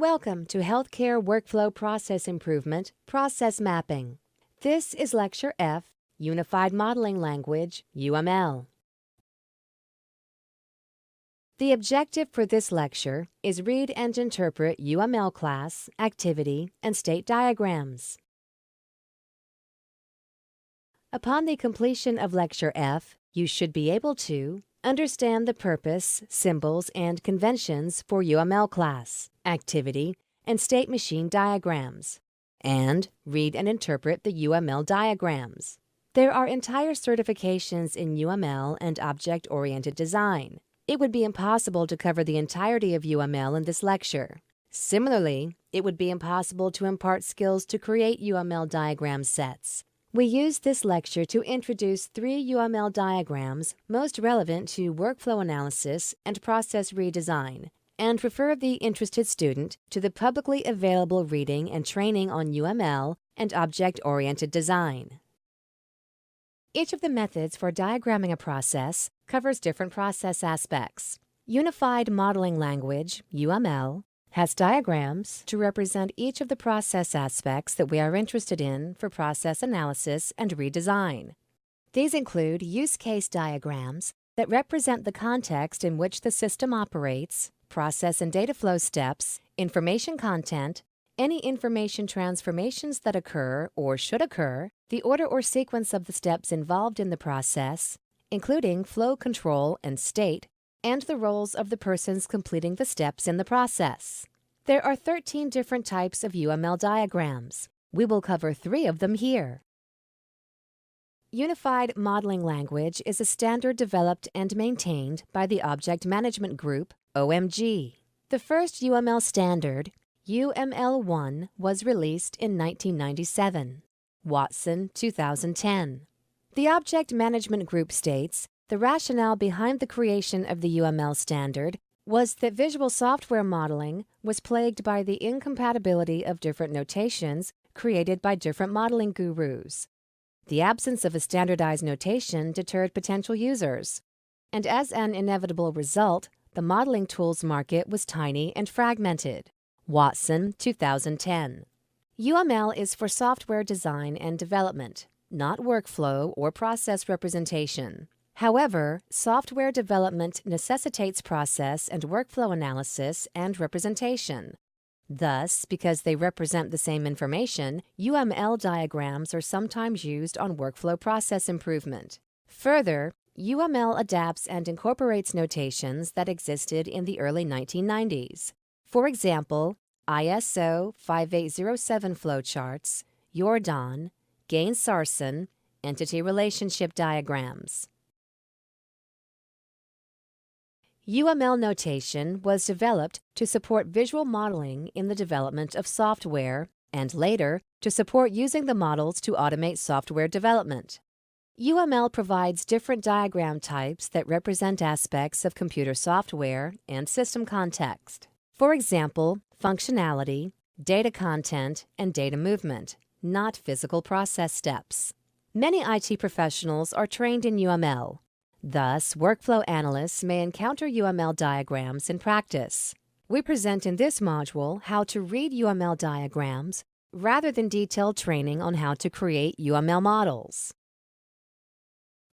Welcome to Healthcare Workflow Process Improvement, Process Mapping. This is Lecture F, Unified Modeling Language, UML. The objective for this lecture is read and interpret UML class, activity, and state diagrams. Upon the completion of Lecture F, you should be able to understand the purpose, symbols, and conventions for UML class, activity, and state machine diagrams, and read and interpret the UML diagrams. There are entire certifications in UML and object-oriented design. It would be impossible to cover the entirety of UML in this lecture. Similarly, it would be impossible to impart skills to create UML diagram sets. We use this lecture to introduce 3 UML diagrams most relevant to workflow analysis and process redesign, and refer the interested student to the publicly available reading and training on UML and object-oriented design. Each of the methods for diagramming a process covers different process aspects. Unified Modeling Language, UML, has diagrams to represent each of the process aspects that we are interested in for process analysis and redesign. These include use case diagrams that represent the context in which the system operates, process and data flow steps, information content, any information transformations that occur or should occur, the order or sequence of the steps involved in the process, including flow control and state, and the roles of the persons completing the steps in the process. There are 13 different types of UML diagrams. We will cover 3 of them here. Unified Modeling Language is a standard developed and maintained by the Object Management Group, OMG. The first UML standard, UML1, was released in 1997. Watson, 2010. The Object Management Group states, the rationale behind the creation of the UML standard was that visual software modeling was plagued by the incompatibility of different notations created by different modeling gurus. The absence of a standardized notation deterred potential users, and as an inevitable result, the modeling tools market was tiny and fragmented. Watson, 2010. UML is for software design and development, not workflow or process representation. However, software development necessitates process and workflow analysis and representation. Thus, because they represent the same information, UML diagrams are sometimes used on workflow process improvement. Further, UML adapts and incorporates notations that existed in the early 1990s. For example, ISO 5807 flowcharts, Jordan, Gaines-Sarson, entity relationship diagrams. UML notation was developed to support visual modeling in the development of software, and later to support using the models to automate software development. UML provides different diagram types that represent aspects of computer software and system context. For example, functionality, data content, and data movement, not physical process steps. Many IT professionals are trained in UML. Thus, workflow analysts may encounter UML diagrams in practice. We present in this module how to read UML diagrams rather than detailed training on how to create UML models.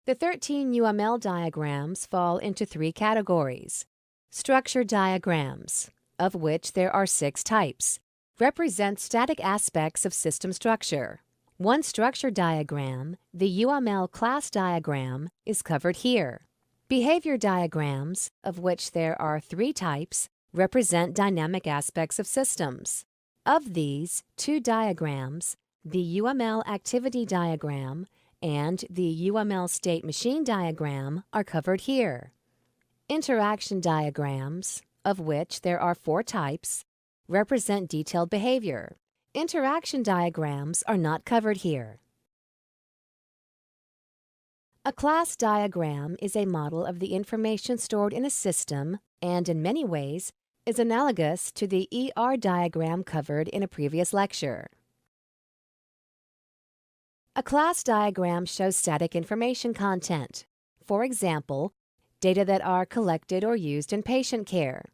The 13 UML diagrams fall into 3 categories. Structure diagrams, of which there are 6 types, represent static aspects of system structure. One structure diagram, the UML class diagram, is covered here. Behavior diagrams, of which there are 3 types, represent dynamic aspects of systems. Of these, 2 diagrams, the UML activity diagram and the UML state machine diagram, are covered here. Interaction diagrams, of which there are 4 types, represent detailed behavior. Interaction diagrams are not covered here. A class diagram is a model of the information stored in a system and, in many ways, is analogous to the ER diagram covered in a previous lecture. A class diagram shows static information content. For example, data that are collected or used in patient care.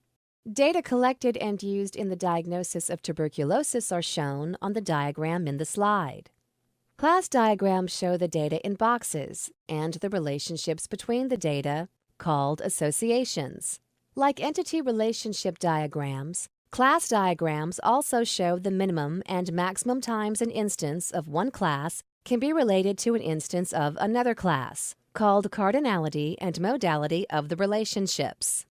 Data collected and used in the diagnosis of tuberculosis are shown on the diagram in the slide. Class diagrams show the data in boxes and the relationships between the data, called associations. Like entity relationship diagrams, class diagrams also show the minimum and maximum times an instance of one class can be related to an instance of another class, called cardinality and modality of the relationships.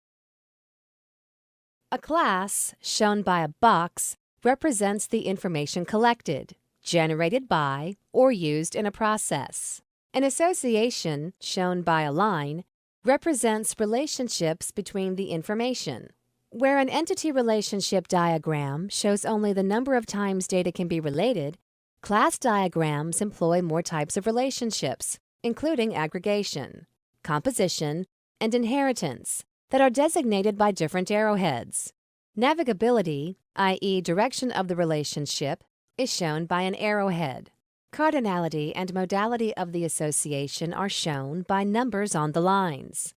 A class, shown by a box, represents the information collected, generated by, or used in a process. An association, shown by a line, represents relationships between the information. Where an entity relationship diagram shows only the number of times data can be related, class diagrams employ more types of relationships, including aggregation, composition, and inheritance, that are designated by different arrowheads. Navigability, i.e. direction of the relationship, is shown by an arrowhead. Cardinality and modality of the association are shown by numbers on the lines.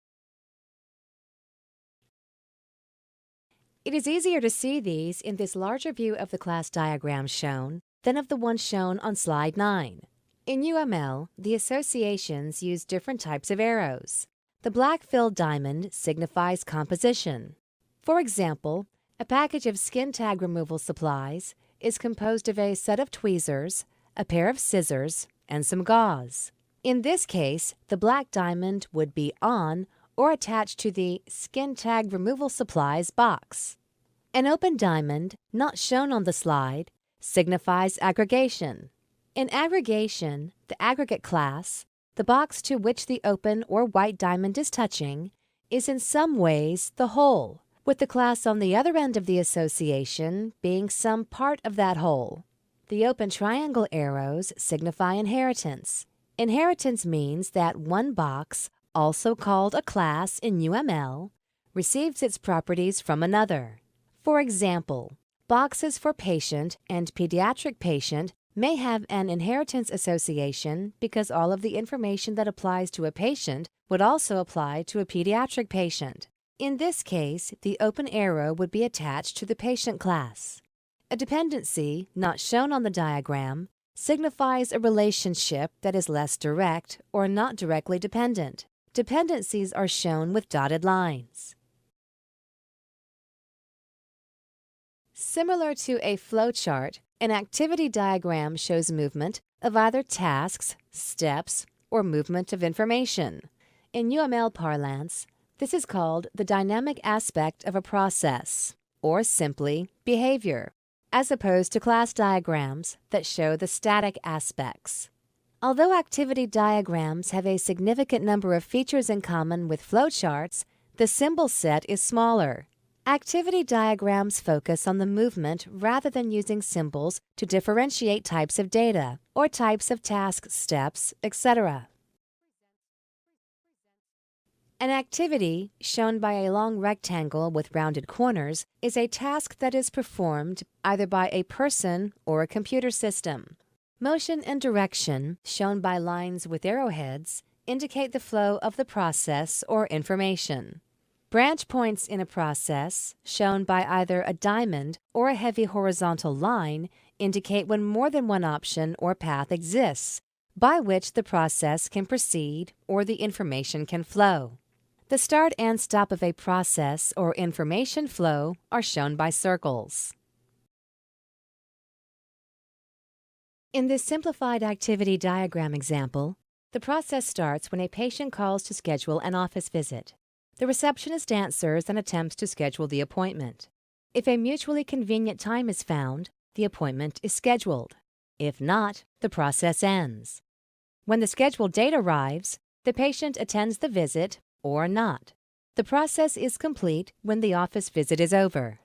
It is easier to see these in this larger view of the class diagram shown than of the one shown on slide 9. In UML, the associations use different types of arrows. The black filled diamond signifies composition. For example, a package of skin tag removal supplies is composed of a set of tweezers, a pair of scissors, and some gauze. In this case, the black diamond would be on or attached to the skin tag removal supplies box. An open diamond, not shown on the slide, signifies aggregation. In aggregation, the aggregate class, the box to which the open or white diamond is touching, is in some ways the whole, with the class on the other end of the association being some part of that whole. The open triangle arrows signify inheritance. Inheritance means that one box, also called a class in UML, receives its properties from another. For example, boxes for patient and pediatric patient may have an inheritance association because all of the information that applies to a patient would also apply to a pediatric patient. In this case, the open arrow would be attached to the patient class. A dependency, not shown on the diagram, signifies a relationship that is less direct or not directly dependent. Dependencies are shown with dotted lines. Similar to a flowchart, an activity diagram shows movement of either tasks, steps, or movement of information. In UML parlance, this is called the dynamic aspect of a process, or simply behavior, as opposed to class diagrams that show the static aspects. Although activity diagrams have a significant number of features in common with flowcharts, the symbol set is smaller. Activity diagrams focus on the movement rather than using symbols to differentiate types of data or types of task steps, etc. An activity, shown by a long rectangle with rounded corners, is a task that is performed either by a person or a computer system. Motion and direction, shown by lines with arrowheads, indicate the flow of the process or information. Branch points in a process, shown by either a diamond or a heavy horizontal line, indicate when more than one option or path exists, by which the process can proceed or the information can flow. The start and stop of a process or information flow are shown by circles. In this simplified activity diagram example, the process starts when a patient calls to schedule an office visit. The receptionist answers and attempts to schedule the appointment. If a mutually convenient time is found, the appointment is scheduled. If not, the process ends. When the scheduled date arrives, the patient attends the visit or not. The process is complete when the office visit is over.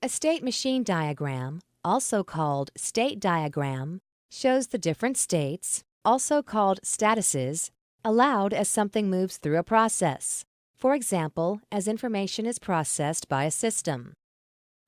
A state machine diagram, also called state diagram, shows the different states, also called statuses, allowed as something moves through a process. For example, as information is processed by a system.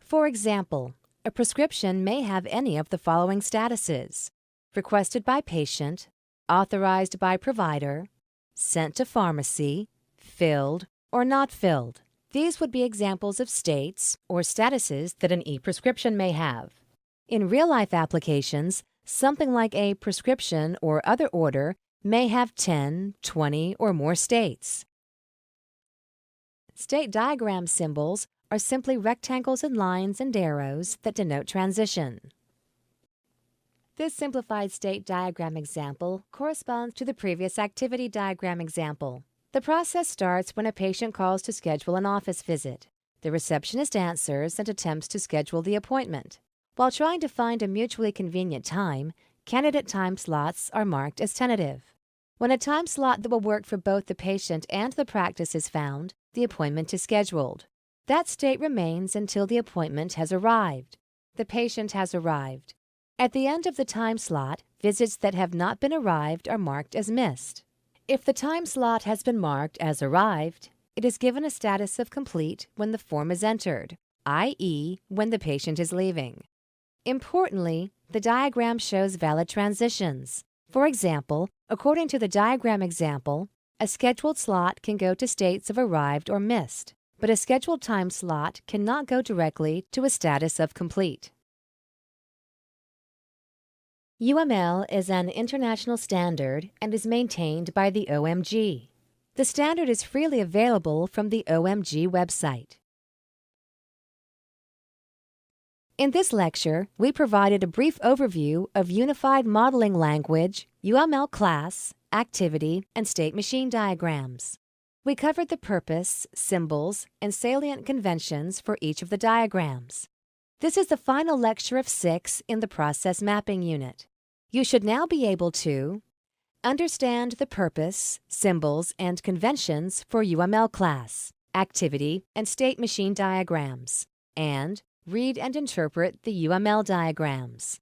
For example, a prescription may have any of the following statuses: requested by patient, authorized by provider, sent to pharmacy, filled, or not filled. These would be examples of states or statuses that an e-prescription may have. In real-life applications, something like a prescription or other order may have 10, 20, or more states. State diagram symbols are simply rectangles and lines and arrows that denote transition. This simplified state diagram example corresponds to the previous activity diagram example. The process starts when a patient calls to schedule an office visit. The receptionist answers and attempts to schedule the appointment. While trying to find a mutually convenient time, candidate time slots are marked as tentative. When a time slot that will work for both the patient and the practice is found, the appointment is scheduled. That state remains until the appointment has arrived. The patient has arrived. At the end of the time slot, visits that have not been arrived are marked as missed. If the time slot has been marked as arrived, it is given a status of complete when the form is entered, i.e., when the patient is leaving. Importantly, the diagram shows valid transitions. For example, according to the diagram example, a scheduled slot can go to states of arrived or missed, but a scheduled time slot cannot go directly to a status of complete. UML is an international standard and is maintained by the OMG. The standard is freely available from the OMG website. In this lecture, we provided a brief overview of Unified Modeling Language, UML class, activity, and state machine diagrams. We covered the purpose, symbols, and salient conventions for each of the diagrams. This is the final lecture of 6 in the Process Mapping Unit. You should now be able to understand the purpose, symbols, and conventions for UML class, activity, and state machine diagrams, and read and interpret the UML diagrams.